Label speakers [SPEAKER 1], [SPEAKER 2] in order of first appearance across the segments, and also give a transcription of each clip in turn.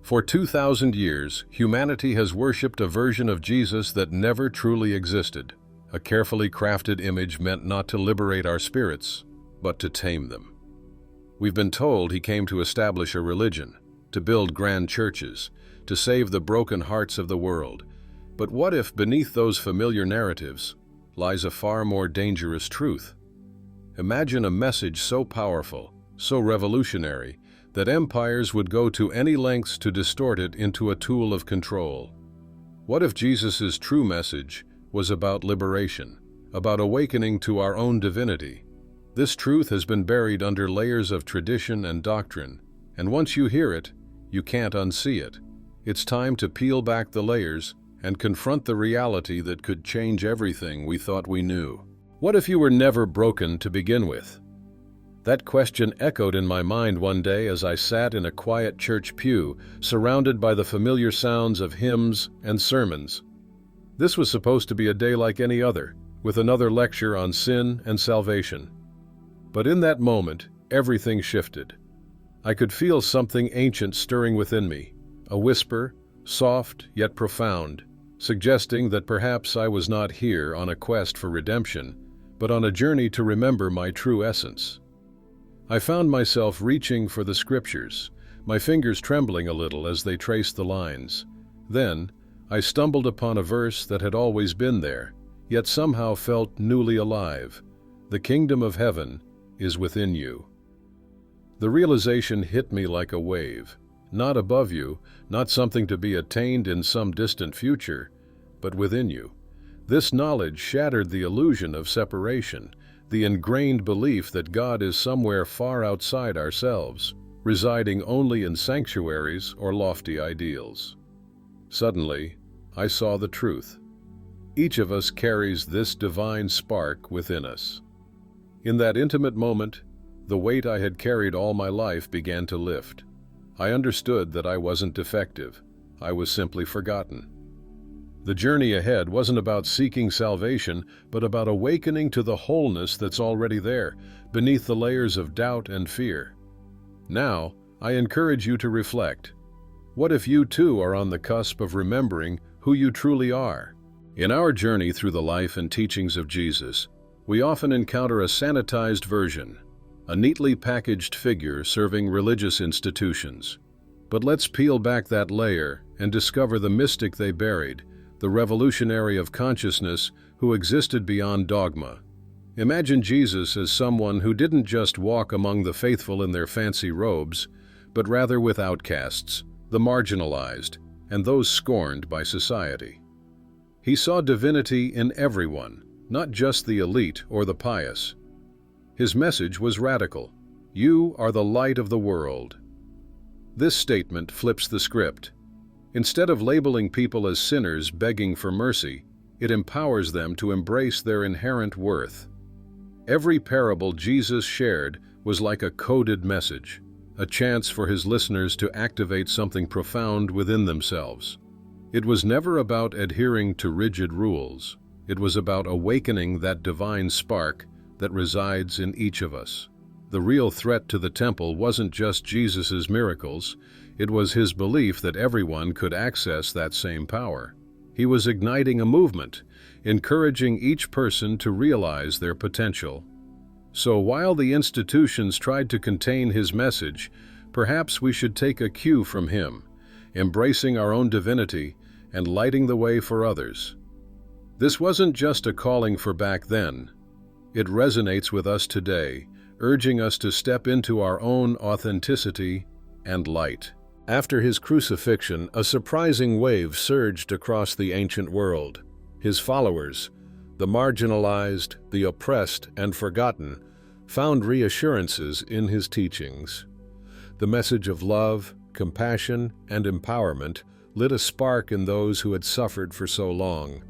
[SPEAKER 1] For 2,000 years, humanity has worshipped a version of Jesus that never truly existed, a carefully crafted image meant not to liberate our spirits, but to tame them. We've been told he came to establish a religion, to build grand churches, to save the broken hearts of the world. But what if beneath those familiar narratives lies a far more dangerous truth? Imagine a message so powerful, so revolutionary, that empires would go to any lengths to distort it into a tool of control. What if Jesus' true message was about liberation, about awakening to our own divinity? This truth has been buried under layers of tradition and doctrine, and once you hear it, you can't unsee it. It's time to peel back the layers and confront the reality that could change everything we thought we knew. What if you were never broken to begin with? That question echoed in my mind one day as I sat in a quiet church pew, surrounded by the familiar sounds of hymns and sermons. This was supposed to be a day like any other, with another lecture on sin and salvation. But in that moment, everything shifted. I could feel something ancient stirring within me, a whisper, soft yet profound, suggesting that perhaps I was not here on a quest for redemption, but on a journey to remember my true essence. I found myself reaching for the scriptures, my fingers trembling a little as they traced the lines. Then, I stumbled upon a verse that had always been there, yet somehow felt newly alive. The kingdom of heaven is within you. The realization hit me like a wave, not above you, not something to be attained in some distant future, but within you. This knowledge shattered the illusion of separation, the ingrained belief that God is somewhere far outside ourselves, residing only in sanctuaries or lofty ideals. Suddenly, I saw the truth. Each of us carries this divine spark within us. In that intimate moment, the weight I had carried all my life began to lift. I understood that I wasn't defective. I was simply forgotten. The journey ahead wasn't about seeking salvation, but about awakening to the wholeness that's already there, beneath the layers of doubt and fear. Now, I encourage you to reflect. What if you too are on the cusp of remembering who you truly are? In our journey through the life and teachings of Jesus, we often encounter a sanitized version, a neatly packaged figure serving religious institutions. But let's peel back that layer and discover the mystic they buried, the revolutionary of consciousness who existed beyond dogma. Imagine Jesus as someone who didn't just walk among the faithful in their fancy robes, but rather with outcasts, the marginalized, and those scorned by society. He saw divinity in everyone, not just the elite or the pious. His message was radical. You are the light of the world. This statement flips the script. Instead of labeling people as sinners begging for mercy, it empowers them to embrace their inherent worth. Every parable Jesus shared was like a coded message, a chance for his listeners to activate something profound within themselves. It was never about adhering to rigid rules. It was about awakening that divine spark that resides in each of us. The real threat to the temple wasn't just Jesus' miracles, it was his belief that everyone could access that same power. He was igniting a movement, encouraging each person to realize their potential. So while the institutions tried to contain his message, perhaps we should take a cue from him, embracing our own divinity and lighting the way for others. This wasn't just a calling for back then. It resonates with us today, urging us to step into our own authenticity and light. After his crucifixion, a surprising wave surged across the ancient world. His followers, the marginalized, the oppressed, and forgotten, found reassurances in his teachings. The message of love, compassion, and empowerment lit a spark in those who had suffered for so long.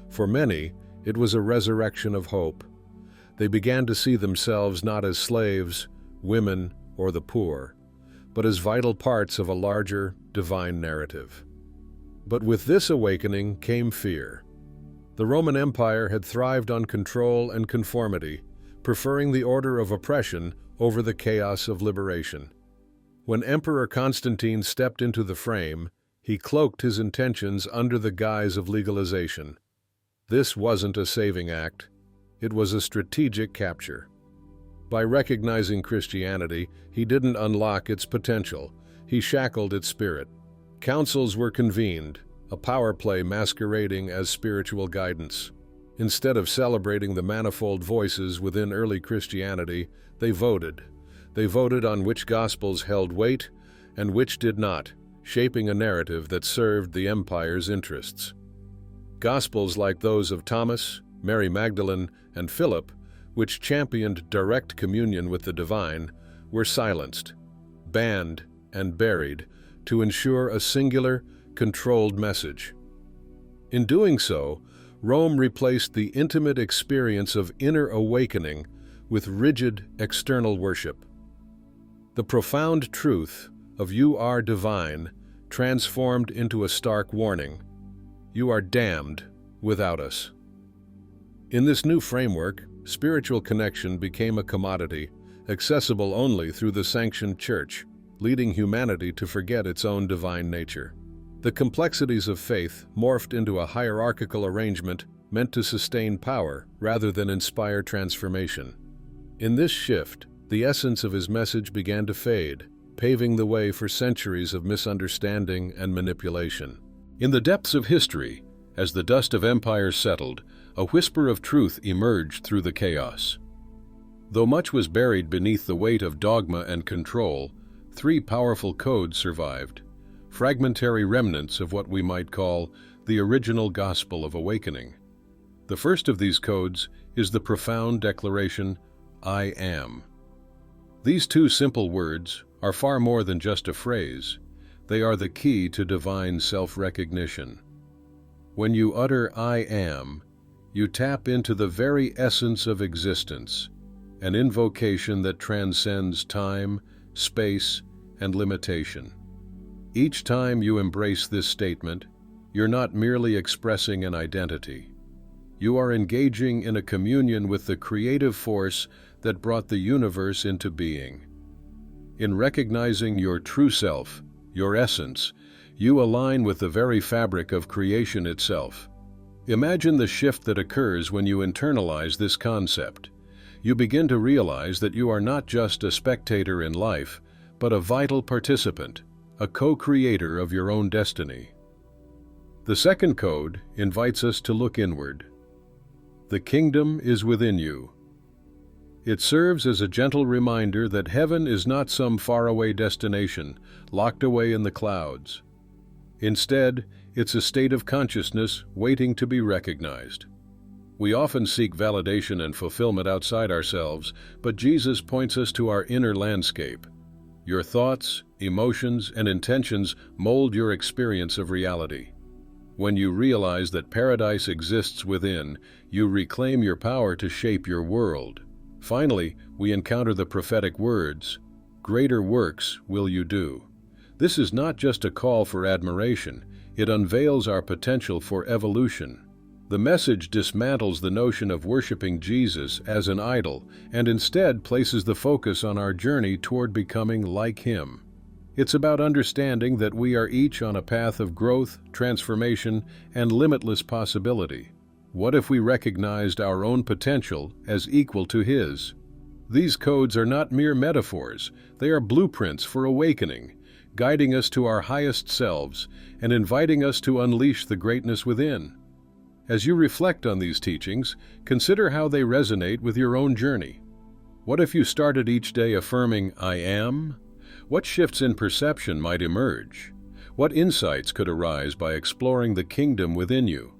[SPEAKER 1] For many, it was a resurrection of hope. They began to see themselves not as slaves, women, or the poor, but as vital parts of a larger, divine narrative. But with this awakening came fear. The Roman Empire had thrived on control and conformity, preferring the order of oppression over the chaos of liberation. When Emperor Constantine stepped into the frame, he cloaked his intentions under the guise of legalization. This wasn't a saving act. It was a strategic capture. By recognizing Christianity, he didn't unlock its potential. He shackled its spirit. Councils were convened, a power play masquerading as spiritual guidance. Instead of celebrating the manifold voices within early Christianity, they voted. They voted on which gospels held weight and which did not, shaping a narrative that served the empire's interests. Gospels like those of Thomas, Mary Magdalene, and Philip, which championed direct communion with the divine, were silenced, banned, and buried to ensure a singular, controlled message. In doing so, Rome replaced the intimate experience of inner awakening with rigid external worship. The profound truth of "you are divine" transformed into a stark warning: you are damned without us. In this new framework, spiritual connection became a commodity, accessible only through the sanctioned church, leading humanity to forget its own divine nature. The complexities of faith morphed into a hierarchical arrangement meant to sustain power rather than inspire transformation. In this shift, the essence of his message began to fade, paving the way for centuries of misunderstanding and manipulation. In the depths of history, as the dust of empires settled, a whisper of truth emerged through the chaos. Though much was buried beneath the weight of dogma and control, three powerful codes survived, fragmentary remnants of what we might call the original gospel of awakening. The first of these codes is the profound declaration, "I am." These two simple words are far more than just a phrase. They are the key to divine self-recognition. When you utter "I am," you tap into the very essence of existence, an invocation that transcends time, space, and limitation. Each time you embrace this statement, you're not merely expressing an identity. You are engaging in a communion with the creative force that brought the universe into being. In recognizing your true self, your essence, you align with the very fabric of creation itself. Imagine the shift that occurs when you internalize this concept. You begin to realize that you are not just a spectator in life, but a vital participant, a co-creator of your own destiny. The second code invites us to look inward. The kingdom is within you. It serves as a gentle reminder that heaven is not some faraway destination, locked away in the clouds. Instead, it's a state of consciousness waiting to be recognized. We often seek validation and fulfillment outside ourselves, but Jesus points us to our inner landscape. Your thoughts, emotions, and intentions mold your experience of reality. When you realize that paradise exists within, you reclaim your power to shape your world. Finally, we encounter the prophetic words, "Greater works will you do." This is not just a call for admiration, it unveils our potential for evolution. The message dismantles the notion of worshiping Jesus as an idol and instead places the focus on our journey toward becoming like him. It's about understanding that we are each on a path of growth, transformation, and limitless possibility. What if we recognized our own potential as equal to his? These codes are not mere metaphors, they are blueprints for awakening, guiding us to our highest selves and inviting us to unleash the greatness within. As you reflect on these teachings, consider how they resonate with your own journey. What if you started each day affirming, "I am"? What shifts in perception might emerge? What insights could arise by exploring the kingdom within you?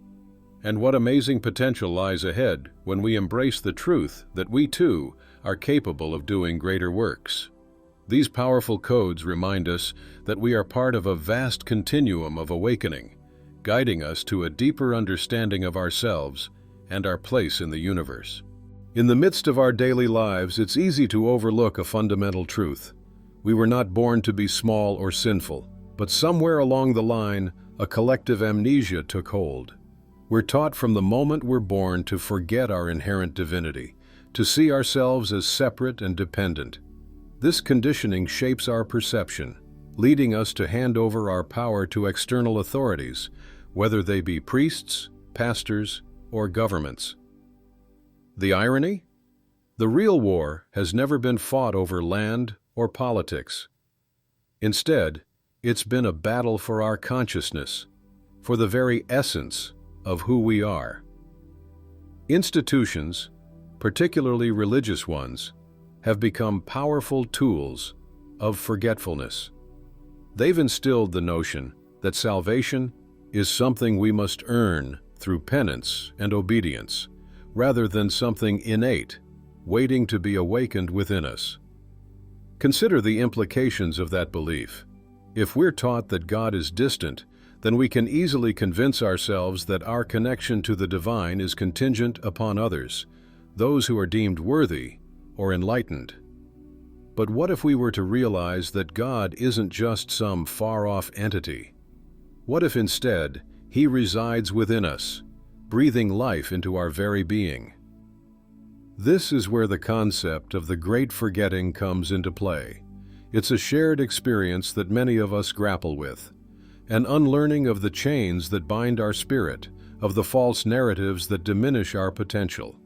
[SPEAKER 1] And what amazing potential lies ahead when we embrace the truth that we too are capable of doing greater works? These powerful codes remind us that we are part of a vast continuum of awakening, guiding us to a deeper understanding of ourselves and our place in the universe. In the midst of our daily lives, it's easy to overlook a fundamental truth. We were not born to be small or sinful, but somewhere along the line, a collective amnesia took hold. We're taught from the moment we're born to forget our inherent divinity, to see ourselves as separate and dependent. This conditioning shapes our perception, leading us to hand over our power to external authorities, whether they be priests, pastors, or governments. The irony? The real war has never been fought over land or politics. Instead, it's been a battle for our consciousness, for the very essence of who we are. Institutions, particularly religious ones, have become powerful tools of forgetfulness. They've instilled the notion that salvation is something we must earn through penance and obedience, rather than something innate, waiting to be awakened within us. Consider the implications of that belief. If we're taught that God is distant, then we can easily convince ourselves that our connection to the divine is contingent upon others, those who are deemed worthy or enlightened. But what if we were to realize that God isn't just some far-off entity? What if instead He resides within us, breathing life into our very being? This is where the concept of the great forgetting comes into play. It's a shared experience that many of us grapple with, an unlearning of the chains that bind our spirit, of the false narratives that diminish our potential.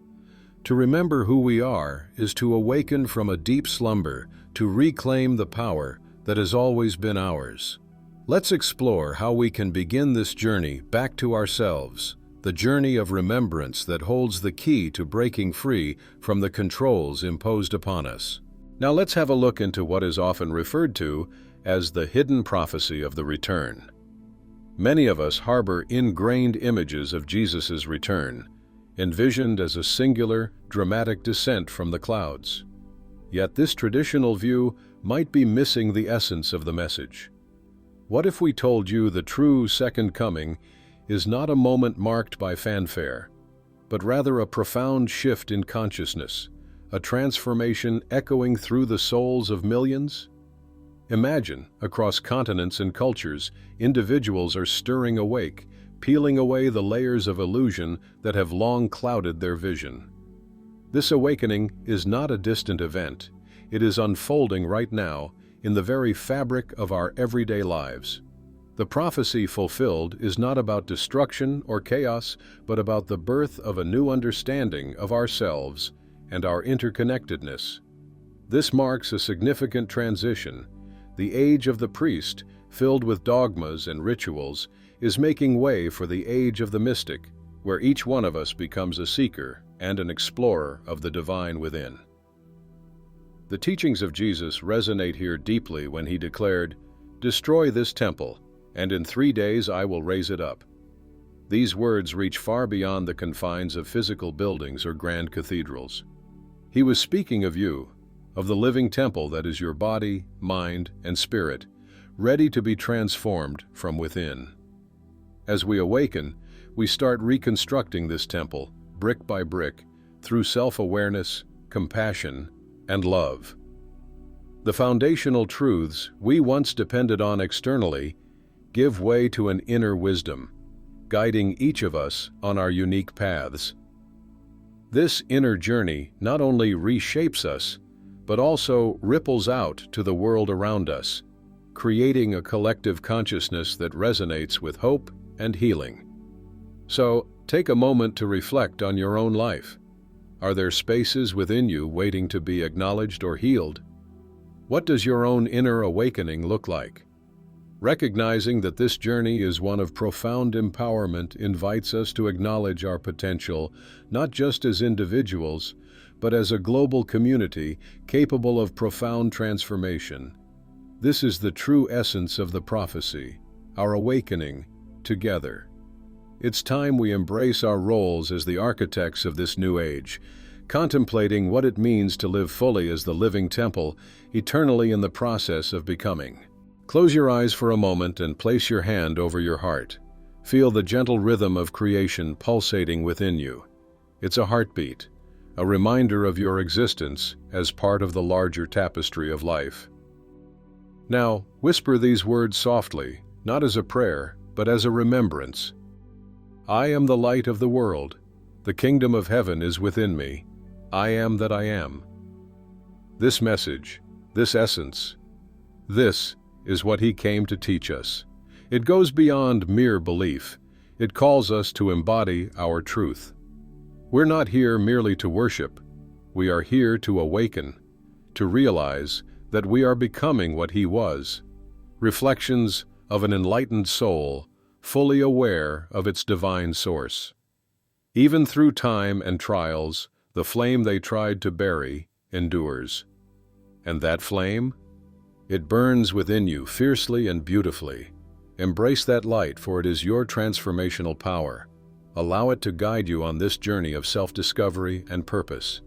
[SPEAKER 1] To remember who we are is to awaken from a deep slumber, to reclaim the power that has always been ours. Let's explore how we can begin this journey back to ourselves, the journey of remembrance that holds the key to breaking free from the controls imposed upon us. Now let's have a look into what is often referred to as the hidden prophecy of the return. Many of us harbor ingrained images of Jesus' return, envisioned as a singular, dramatic descent from the clouds. Yet this traditional view might be missing the essence of the message. What if we told you the true second coming is not a moment marked by fanfare, but rather a profound shift in consciousness, a transformation echoing through the souls of millions? Imagine, across continents and cultures, individuals are stirring awake, peeling away the layers of illusion that have long clouded their vision. This awakening is not a distant event. It is unfolding right now in the very fabric of our everyday lives. The prophecy fulfilled is not about destruction or chaos, but about the birth of a new understanding of ourselves and our interconnectedness. This marks a significant transition. The age of the priest, filled with dogmas and rituals, is making way for the age of the mystic, where each one of us becomes a seeker and an explorer of the divine within. The teachings of Jesus resonate here deeply when He declared, "Destroy this temple, and in 3 days I will raise it up." These words reach far beyond the confines of physical buildings or grand cathedrals. He was speaking of you, of the living temple that is your body, mind, and spirit, ready to be transformed from within. As we awaken, we start reconstructing this temple, brick by brick, through self-awareness, compassion, and love. The foundational truths we once depended on externally give way to an inner wisdom, guiding each of us on our unique paths. This inner journey not only reshapes us, but also ripples out to the world around us, creating a collective consciousness that resonates with hope and healing. So, take a moment to reflect on your own life. Are there spaces within you waiting to be acknowledged or healed? What does your own inner awakening look like? Recognizing that this journey is one of profound empowerment invites us to acknowledge our potential, not just as individuals, but as a global community capable of profound transformation. This is the true essence of the prophecy, our awakening together. It's time we embrace our roles as the architects of this new age, contemplating what it means to live fully as the living temple, eternally in the process of becoming. Close your eyes for a moment and place your hand over your heart. Feel the gentle rhythm of creation pulsating within you. It's a heartbeat, a reminder of your existence as part of the larger tapestry of life. Now, whisper these words softly, not as a prayer, but as a remembrance. I am the light of the world. The kingdom of heaven is within me. I am that I am. This message, this essence. This is what he came to teach us. It goes beyond mere belief. It calls us to embody our truth. We're not here merely to worship. We are here to awaken, to realize that we are becoming what he was, reflections of an enlightened soul, fully aware of its divine source. Even through time and trials, the flame they tried to bury endures. And that flame? It burns within you fiercely and beautifully. Embrace that light, for it is your transformational power. Allow it to guide you on this journey of self-discovery and purpose.